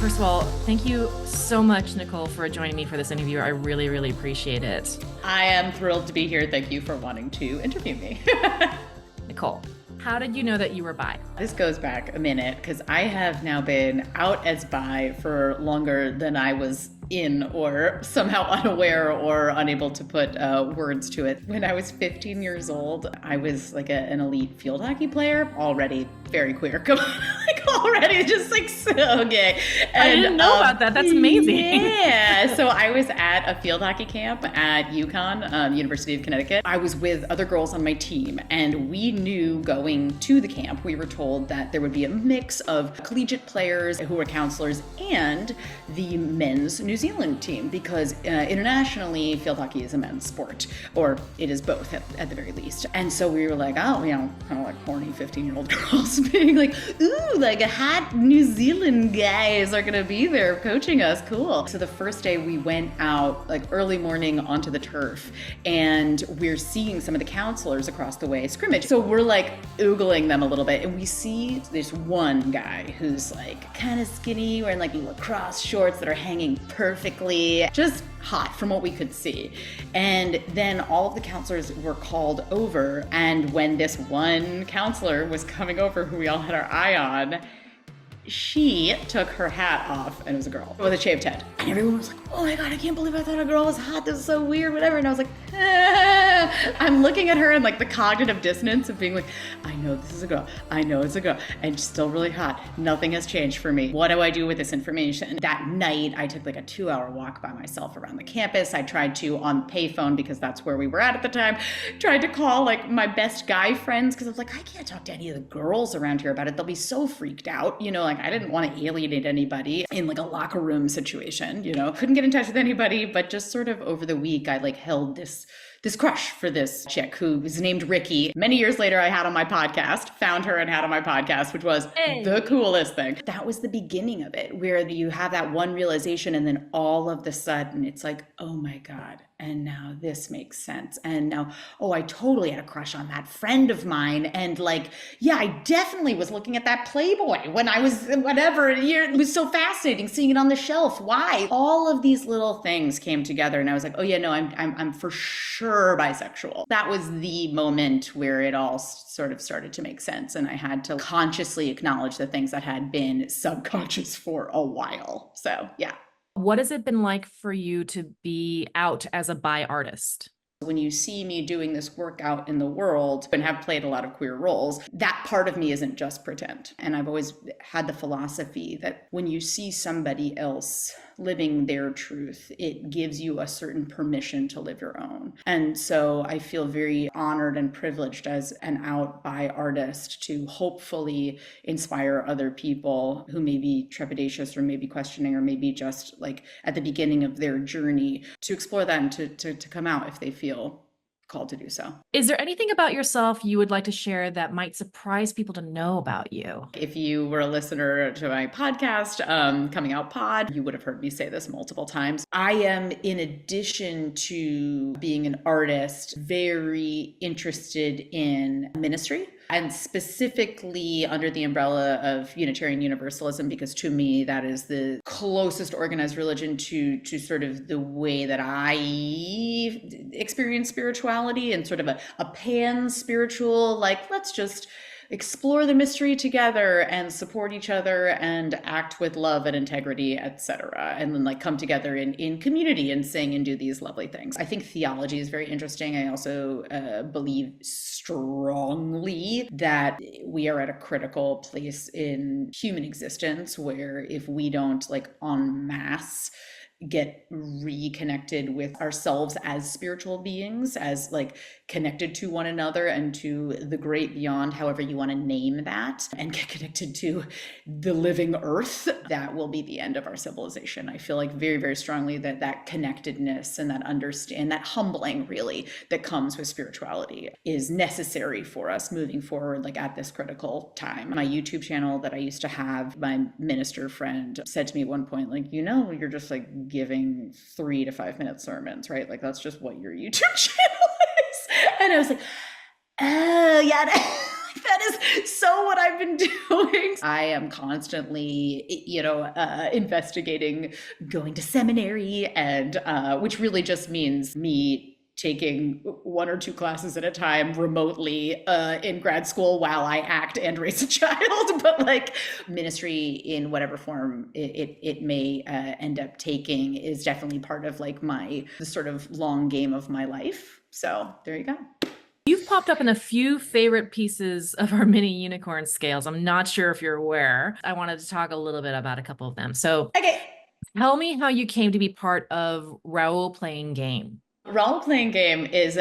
First of all, thank you so much, Nicole, for joining me for this interview. I really, really appreciate it. I am thrilled to be here. Thank you for wanting to interview me. Nicole, how did you know that you were bi? This goes back a minute because I have now been out as bi for longer than I was in or somehow unaware or unable to put words to it. When I was 15 years old, I was like an elite field hockey player, already very queer. Come on, like already just like so gay. And, I didn't know about that. That's amazing. Yeah. So I was at a field hockey camp at UConn, University of Connecticut. I was with other girls on my team, and we knew going to the camp, we were told that there would be a mix of collegiate players who were counselors and the men's New Zealand team, because internationally, field hockey is a men's sport, or it is both at the very least. And so we were like, oh, kind of like horny 15-year-old girls being like, ooh, like a hot New Zealand guys are gonna be there coaching us, cool. So the first day we went out like early morning onto the turf, and we're seeing some of the counselors across the way scrimmage. So we're like oogling them a little bit, and we see this one guy who's like kind of skinny, wearing like lacrosse shorts that are hanging perfectly, just hot from what we could see. And then all of the counselors were called over, and when this one counselor was coming over who we all had our eye on, she took her hat off, and it was a girl with a shaved head. And everyone was like, oh my God, I can't believe I thought a girl was hot. This is so weird, whatever. And I was like, I'm looking at her and like the cognitive dissonance of being like, I know this is a girl. I know it's a girl. And she's still really hot. Nothing has changed for me. What do I do with this information? That night, I took like a 2-hour walk by myself around the campus. I tried to, on payphone, because that's where we were at the time, tried to call like my best guy friends, because I was like, I can't talk to any of the girls around here about it. They'll be so freaked out. Like I didn't want to alienate anybody in like a locker room situation, couldn't get in touch with anybody, but just sort of over the week, I like held this crush for this chick who was named Ricky. Many years later, I had on my podcast, found her and had on my podcast, which was the coolest thing. That was the beginning of it, where you have that one realization, and then all of the sudden it's like, oh my God. And now this makes sense. And now, oh, I totally had a crush on that friend of mine. And like, yeah, I definitely was looking at that Playboy when I was whatever. It was so fascinating seeing it on the shelf. Why? All of these little things came together, and I was like, oh yeah, no, I'm for sure bisexual. That was the moment where it all sort of started to make sense. And I had to consciously acknowledge the things that had been subconscious for a while. So yeah. What has it been like for you to be out as a bi artist? When you see me doing this work out in the world and have played a lot of queer roles, that part of me isn't just pretend. And I've always had the philosophy that when you see somebody else living their truth, it gives you a certain permission to live your own. And so I feel very honored and privileged as an out bi artist to hopefully inspire other people who may be trepidatious or maybe questioning or maybe just like at the beginning of their journey to explore that and to come out if they feel called to do so. Is there anything about yourself you would like to share that might surprise people to know about you? If you were a listener to my podcast, Coming Out Pod, you would have heard me say this multiple times. I am, in addition to being an artist, very interested in ministry, and specifically under the umbrella of Unitarian Universalism, because to me, that is the closest organized religion to sort of the way that I experience spirituality, and sort of a pan-spiritual, like, let's just explore the mystery together and support each other and act with love and integrity, etc. And then like come together in community and sing and do these lovely things. I think theology is very interesting. I also believe strongly that we are at a critical place in human existence where if we don't like en masse get reconnected with ourselves as spiritual beings, as like connected to one another and to the great beyond, however you want to name that, and get connected to the living earth, that will be the end of our civilization. I feel like very, very strongly that connectedness and that understand, that humbling really that comes with spirituality is necessary for us moving forward, like at this critical time. My YouTube channel that I used to have, my minister friend said to me at one point, like, you're just like giving 3 to 5 minute sermons, right? Like that's just what your YouTube channel is. And I was like, oh yeah, that is so what I've been doing. I am constantly, investigating going to seminary, and which really just means me taking one or two classes at a time remotely in grad school while I act and raise a child. But like ministry in whatever form it may end up taking is definitely part of like the sort of long game of my life. So there you go. You've popped up in a few favorite pieces of our mini unicorn scales. I'm not sure if you're aware. I wanted to talk a little bit about a couple of them. So Okay. tell me how you came to be part of Raoul Playing Game. Role playing game is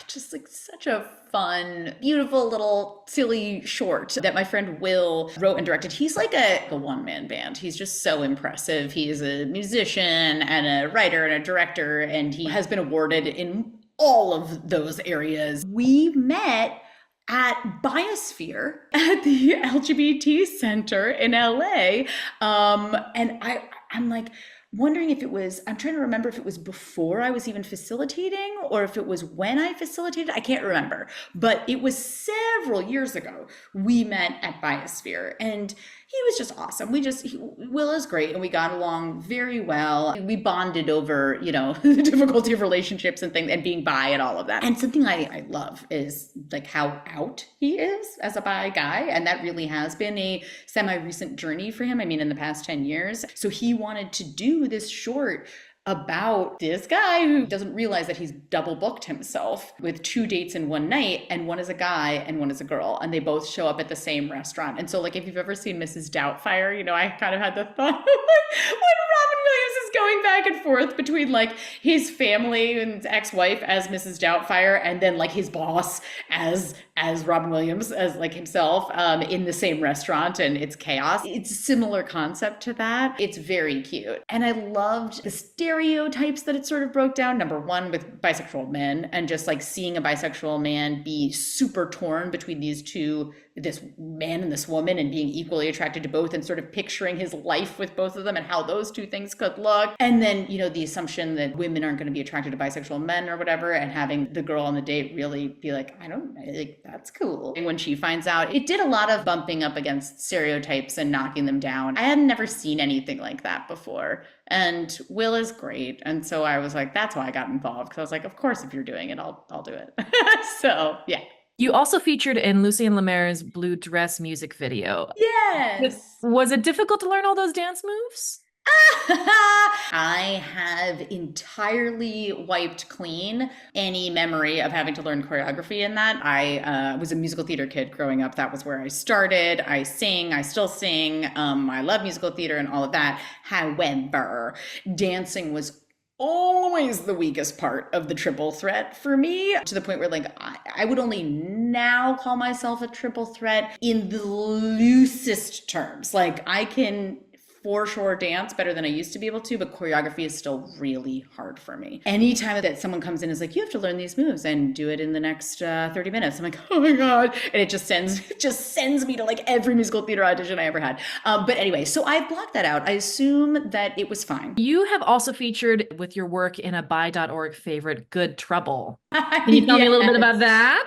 just like such a fun, beautiful little silly short that my friend Will wrote and directed. He's like a one-man band. He's just so impressive. He's a musician and a writer and a director, and he has been awarded in all of those areas. We met at Biosphere at the LGBT Center in LA. And I'm like, wondering if I'm trying to remember if it was before I was even facilitating or if it was when I facilitated. I can't remember, but it was several years ago. We met at Biosphere, and he was just awesome. Will is great, and we got along very well. We bonded over, the difficulty of relationships and things and being bi and all of that. And something I love is like how out he is as a bi guy. And that really has been a semi-recent journey for him. I mean, in the past 10 years. So he wanted to do this short about this guy who doesn't realize that he's double booked himself with 2 dates in one night, and one is a guy and one is a girl, and they both show up at the same restaurant. And so like if you've ever seen Mrs. Doubtfire, I kind of had the thought of like when Robin Williams is going back and forth between like his family and his ex-wife as Mrs. Doubtfire and then like his boss as Robin Williams as like himself in the same restaurant, and it's chaos. It's a similar concept to that. It's very cute. And I loved the stereotypes that it sort of broke down. Number one, with bisexual men, and just like seeing a bisexual man be super torn between this man and this woman, and being equally attracted to both, and sort of picturing his life with both of them and how those two things could look. And then, the assumption that women aren't going to be attracted to bisexual men or whatever, and having the girl on the date really be like, I don't know, like, that's cool. And when she finds out, it did a lot of bumping up against stereotypes and knocking them down. I had never seen anything like that before. And Will is great. And so I was like, that's why I got involved. Because I was like, of course, if you're doing it, I'll do it. So, yeah. You also featured in Lucien Lemaire's Blue Dress music video. Yes. Was it difficult to learn all those dance moves? I have entirely wiped clean any memory of having to learn choreography in that. I was a musical theater kid growing up. That was where I started. I sing, I still sing. I love musical theater and all of that. However, dancing was always the weakest part of the triple threat for me, to the point where like I would only now call myself a triple threat in the loosest terms. Like I can for sure dance better than I used to be able to, but choreography is still really hard for me. Anytime that someone comes in and is like, you have to learn these moves and do it in the next 30 minutes, I'm like, oh my God. And it just sends me to like every musical theater audition I ever had. But anyway, so I blocked that out. I assume that it was fine. You have also featured with your work in a bi.org favorite, Good Trouble. Can you tell me a little bit about that?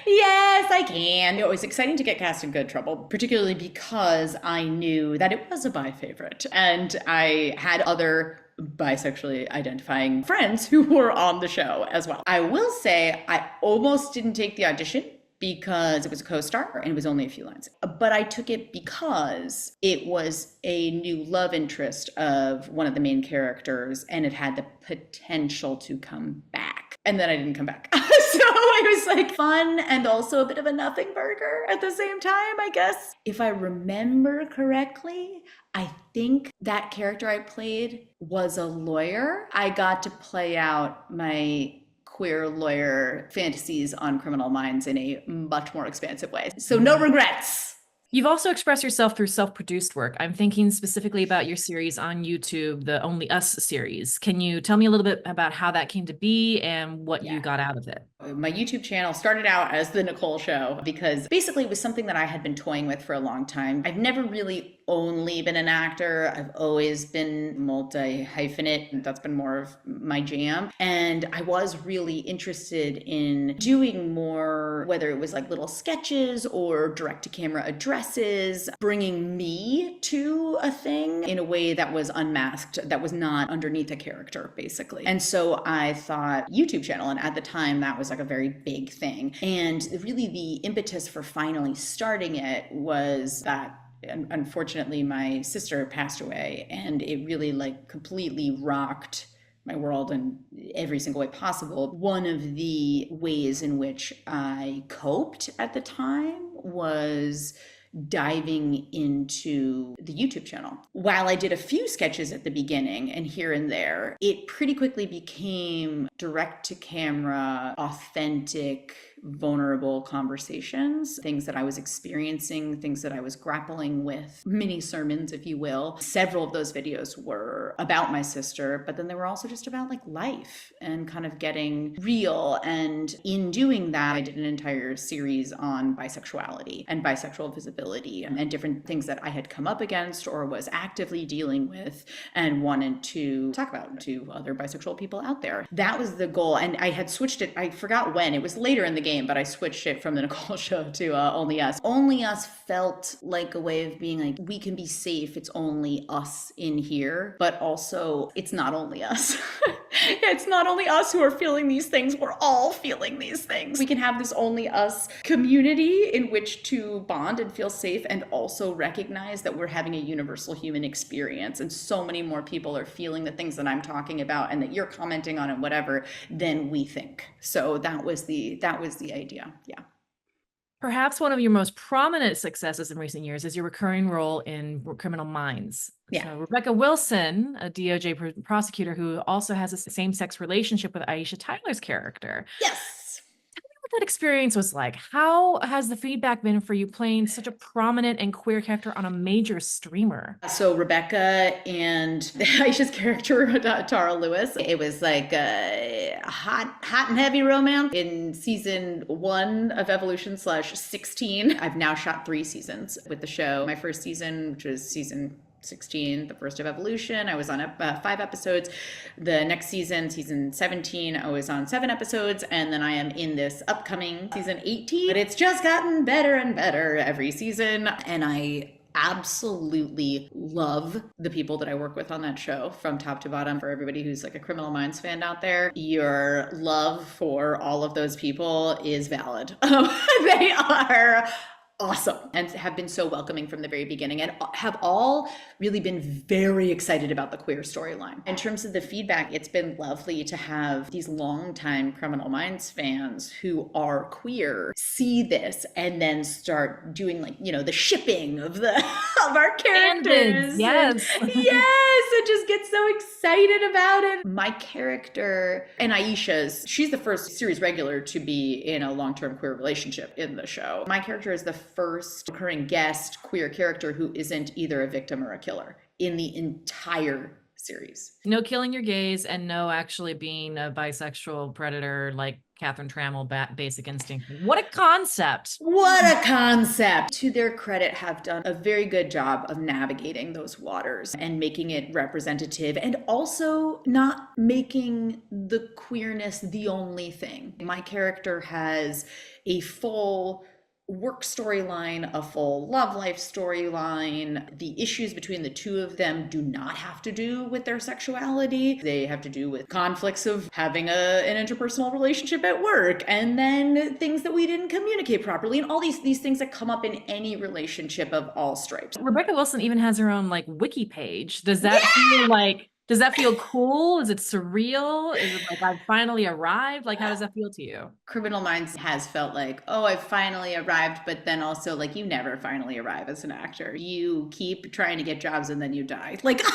Yes, I can. It was exciting to get cast in Good Trouble, particularly because I knew that it was a bi favorite. And I had other bisexually identifying friends who were on the show as well. I will say I almost didn't take the audition because it was a co-star and it was only a few lines. But I took it because it was a new love interest of one of the main characters, and it had the potential to come back. And then I didn't come back. So it was like fun and also a bit of a nothing burger at the same time, I guess. If I remember correctly, I think that character I played was a lawyer. I got to play out my queer lawyer fantasies on Criminal Minds in a much more expansive way. So no regrets. You've also expressed yourself through self-produced work. I'm thinking specifically about your series on YouTube, the Only Us series. Can you tell me a little bit about how that came to be and what you got out of it? My YouTube channel started out as The Nicole Show because basically it was something that I had been toying with for a long time. I've never really only been an actor. I've always been multi-hyphenate. That's been more of my jam. And I was really interested in doing more, whether it was like little sketches or direct-to-camera addresses, bringing me to a thing in a way that was unmasked, that was not underneath a character, basically. And so I thought YouTube channel, and at the time that was like a very big thing. And really the impetus for finally starting it was that unfortunately my sister passed away, and it really like completely rocked my world in every single way possible. One of the ways in which I coped at the time was diving into the YouTube channel. While I did a few sketches at the beginning and here and there, it pretty quickly became direct to camera, authentic, vulnerable conversations, things that I was experiencing, things that I was grappling with, mini sermons, if you will. Several of those videos were about my sister, but then they were also just about like life and kind of getting real. And in doing that, I did an entire series on bisexuality and bisexual visibility and different things that I had come up against or was actively dealing with and wanted to talk about to other bisexual people out there. That was the goal. And I had switched it. I forgot when. It was later in the game, but I switched it from the Nicole show to Only Us. Only Us felt like a way of being like, we can be safe. It's only us in here, but also it's not only us. It's not only us who are feeling these things. We're all feeling these things. We can have this only us community in which to bond and feel safe, and also recognize that we're having a universal human experience. And so many more people are feeling the things that I'm talking about and that you're commenting on and whatever than we think. So that was the idea. Yeah. Perhaps one of your most prominent successes in recent years is your recurring role in Criminal Minds. Yeah. So Rebecca Wilson, a DOJ prosecutor who also has a same-sex relationship with Aisha Tyler's character. Yes. What that experience was like. How has the feedback been for you playing such a prominent and queer character on a major streamer? So Rebecca and Aisha's character, Tara Lewis, it was like a hot and heavy romance in season 1 of Evolution /16. I've now shot 3 seasons with the show. My first season, which was season 16, the first of Evolution, I was on 5 episodes. The next season, season 17, I was on 7 episodes, and then I am in this upcoming season 18. But it's just gotten better and better every season, and I absolutely love the people that I work with on that show from top to bottom. For everybody who's like a Criminal Minds fan out there, your love for all of those people is valid. They are awesome and have been so welcoming from the very beginning, and have all really been very excited about the queer storyline. In terms of the feedback, it's been lovely to have these longtime Criminal Minds fans who are queer see this and then start doing like, you know, the shipping of our characters. Yes. Yes, and just get so excited about it. My character and Aisha's, she's the first series regular to be in a long-term queer relationship in the show. My character is the first recurring guest queer character who isn't either a victim or a killer in the entire series. No killing your gays, and no actually being a bisexual predator like Catherine Trammell, Basic Instinct. What a concept. What a concept. To their credit, have done a very good job of navigating those waters and making it representative, and also not making the queerness the only thing. My character has a full work storyline, a full love life storyline. The issues between the two of them do not have to do with their sexuality. They have to do with conflicts of having an interpersonal relationship at work, and then things that we didn't communicate properly, and all these things that come up in any relationship of all stripes. Rebecca Wilson even has her own like wiki page. Does that feel like, does that feel cool? Is it surreal? Is it like I've finally arrived? Like, how does that feel to you? Criminal Minds has felt like, oh, I've finally arrived, but then also like you never finally arrive as an actor. You keep trying to get jobs and then you die. Like, that's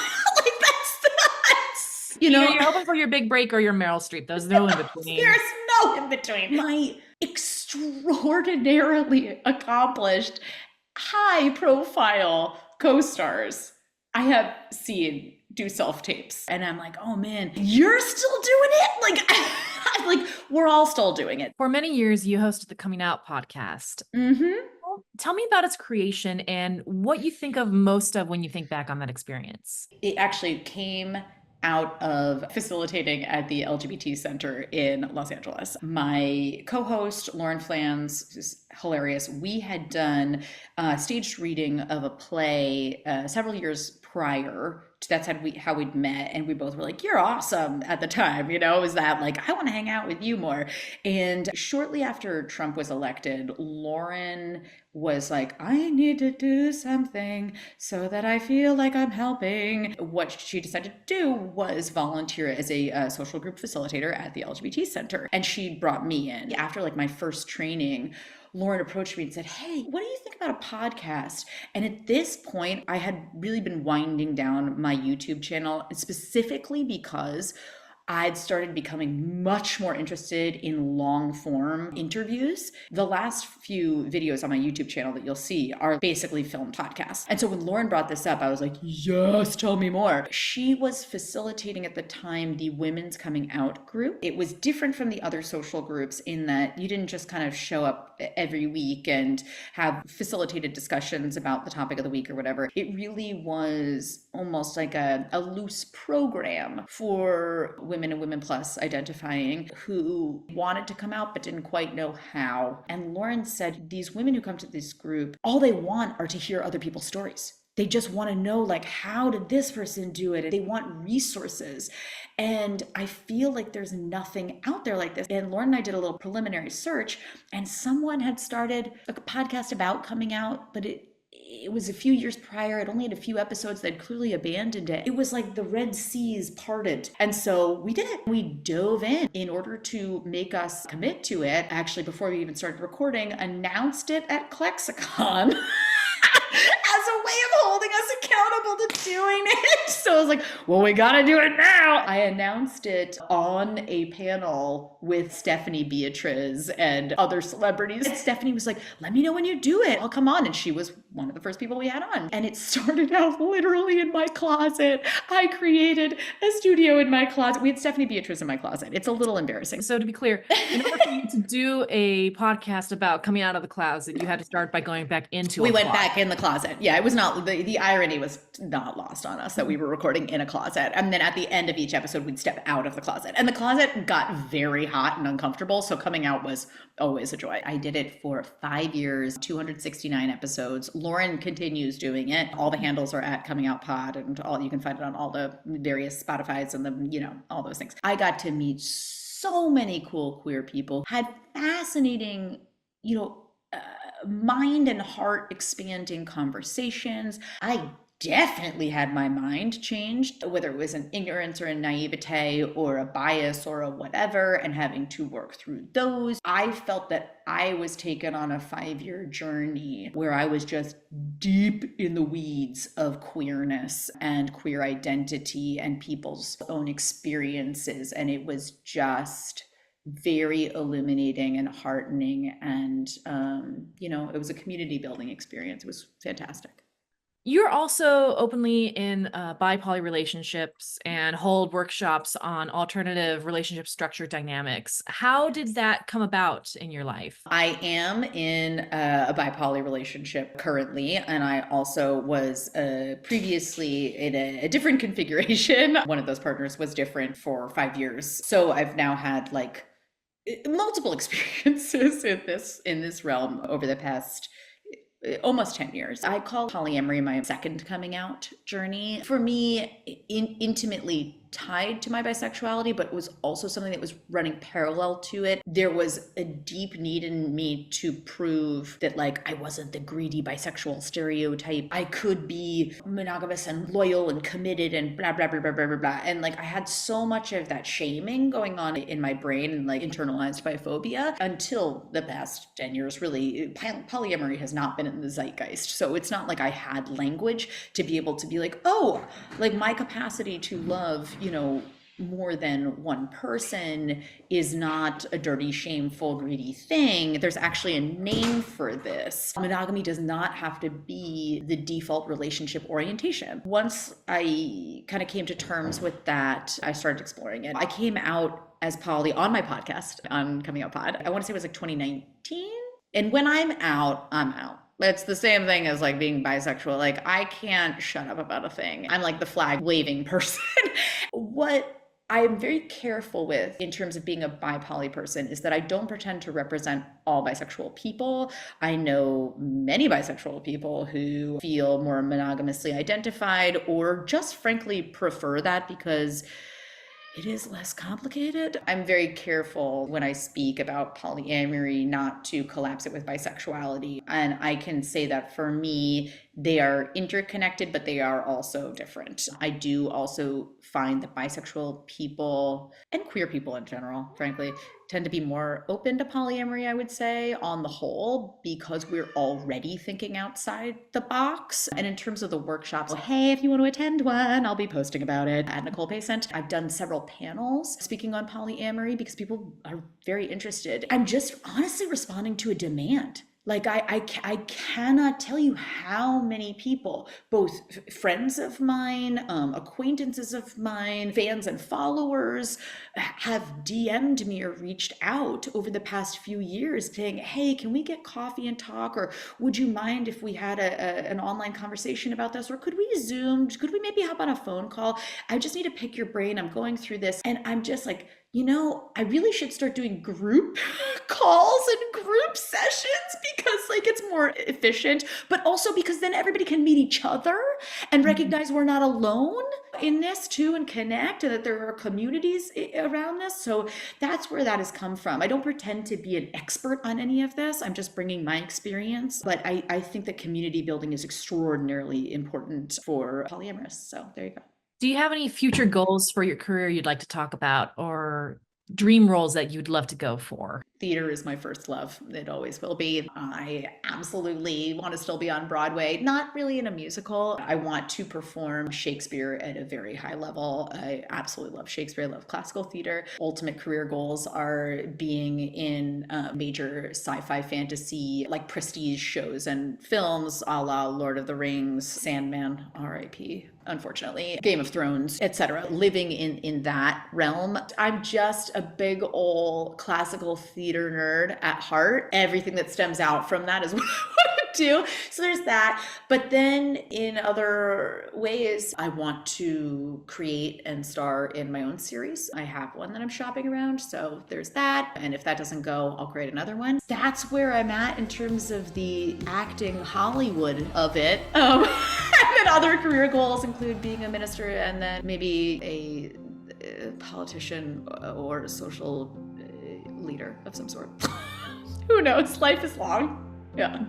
you know, you're hoping for your big break or your Meryl Streep. There's no in between. There's no in between. My extraordinarily accomplished, high profile co-stars I have seen do self-tapes, and I'm like, oh man, you're still doing it? Like, we're all still doing it. For many years, you hosted the Coming Out podcast. Mm-hmm. Tell Tell me about its creation and what you think of most of when you think back on that experience. It actually came out of facilitating at the LGBT Center in Los Angeles. My co-host, Lauren Flans, who's hilarious, we had done a staged reading of a play several years prior. That's how we'd met, and we both were like, "You're awesome" at the time. You know, it was that like, "I want to hang out with you more." And shortly after Trump was elected, Lauren was like, "I need to do something so that I feel like I'm helping." What she decided to do was volunteer as a social group facilitator at the LGBT Center, and she brought me in after like my first training. Lauren approached me and said, "Hey, what do you think about a podcast?" And at this point, I had really been winding down my YouTube channel, specifically because I'd started becoming much more interested in long form interviews. The last few videos on my YouTube channel that you'll see are basically film podcasts. And so when Lauren brought this up, I was like, yes, tell me more. She was facilitating at the time the Women's Coming Out group. It was different from the other social groups in that you didn't just kind of show up every week and have facilitated discussions about the topic of the week or whatever. It really was almost like a loose program for women and women plus identifying who wanted to come out but didn't quite know how. And Lauren said these women who come to this group, all they want are to hear other people's stories. They just want to know, like, how did this person do it? They want resources. And I feel like there's nothing out there like this. And Lauren and I did a little preliminary search, and someone had started a podcast about coming out, but it was a few years prior. It only had a few episodes. They'd clearly abandoned it. It was like the Red Seas parted. And so we did it. We dove in order to make us commit to it. Actually, before we even started recording, announced it at Klexicon. As a way of holding us accountable to doing it. So I was like, well, we gotta do it now. I announced it on a panel with Stephanie Beatriz and other celebrities. And Stephanie was like, let me know when you do it. I'll come on. And she was one of the first people we had on. And it started out literally in my closet. I created a studio in my closet. We had Stephanie Beatriz in my closet. It's a little embarrassing. So to be clear, in order for you to do a podcast about coming out of the closet, you had to start by going back into We a went closet. back in the closet. Yeah, it was not, the irony was not lost on us that we were recording in a closet. And then at the end of each episode, we'd step out of the closet. And the closet got very hot and uncomfortable. So coming out was always a joy. I did it for 5 years, 269 episodes. Lauren continues doing it. All the handles are at Coming Out Pod, and you can find it on all the various Spotifys and all those things. I got to meet so many cool queer people, had fascinating, mind and heart expanding conversations. I definitely had my mind changed, whether it was an ignorance or a naivete or a bias or a whatever, and having to work through those. I felt that I was taken on a 5-year journey where I was just deep in the weeds of queerness and queer identity and people's own experiences. And it was just very illuminating and heartening. And, it was a community building experience. It was fantastic. You're also openly in bi-poly relationships and hold workshops on alternative relationship structure dynamics. How did that come about in your life? I am in a bi-poly relationship currently, and I also was previously in a different configuration. One of those partners was different for 5 years. So I've now had multiple experiences in this realm over the past almost 10 years. I call polyamory my second coming out journey. For me, intimately tied to my bisexuality, but it was also something that was running parallel to it. There was a deep need in me to prove that I wasn't the greedy bisexual stereotype. I could be monogamous and loyal and committed and blah, blah, blah, blah, blah, blah, blah. And I had so much of that shaming going on in my brain and internalized biphobia until the past 10 years. Really, polyamory has not been in the zeitgeist. So it's not like I had language to be able to be my capacity to love, more than one person is not a dirty, shameful, greedy thing. There's actually a name for this. Monogamy does not have to be the default relationship orientation. Once I kind of came to terms with that, I started exploring it. I came out as poly on my podcast on Coming Out Pod. I want to say it was 2019. And when I'm out, I'm out. It's the same thing as like being bisexual. Like I can't shut up about a thing. I'm like the flag waving person. What I'm very careful with in terms of being a bi-poly person is that I don't pretend to represent all bisexual people. I know many bisexual people who feel more monogamously identified or just frankly prefer that because it is less complicated. I'm very careful when I speak about polyamory not to collapse it with bisexuality. And I can say that for me, they are interconnected, but they are also different. I do also find that bisexual people and queer people in general, frankly, tend to be more open to polyamory, I would say, on the whole, because we're already thinking outside the box. And in terms of the workshops, hey, if you want to attend one, I'll be posting about it at Nicole Pacent. I've done several panels speaking on polyamory because people are very interested. I'm just honestly responding to a demand. Like I cannot tell you how many people, both friends of mine, acquaintances of mine, fans and followers, have DM'd me or reached out over the past few years saying, hey, can we get coffee and talk? Or would you mind if we had an online conversation about this? Or could we Zoom? Could we maybe hop on a phone call? I just need to pick your brain. I'm going through this. And I'm just like, I really should start doing group calls and group sessions because like it's more efficient, but also because then everybody can meet each other and recognize we're not alone in this too and connect and that there are communities around this. So that's where that has come from. I don't pretend to be an expert on any of this. I'm just bringing my experience, but I think that community building is extraordinarily important for polyamorous. So there you go. Do you have any future goals for your career you'd like to talk about or dream roles that you'd love to go for? Theater is my first love. It always will be. I absolutely want to still be on Broadway, not really in a musical. I want to perform Shakespeare at a very high level. I absolutely love Shakespeare. I love classical theater. Ultimate career goals are being in major sci-fi fantasy, like prestige shows and films, a la Lord of the Rings, Sandman, R.I.P., unfortunately, Game of Thrones, etc. Living in that realm. I'm just a big old classical theater nerd at heart. Everything that stems out from that is what I want to do. So there's that. But then in other ways, I want to create and star in my own series. I have one that I'm shopping around. So there's that. And if that doesn't go, I'll create another one. That's where I'm at in terms of the acting Hollywood of it. And then other career goals include being a minister and then maybe a politician or a social leader of some sort. Who knows? Life is long. Yeah.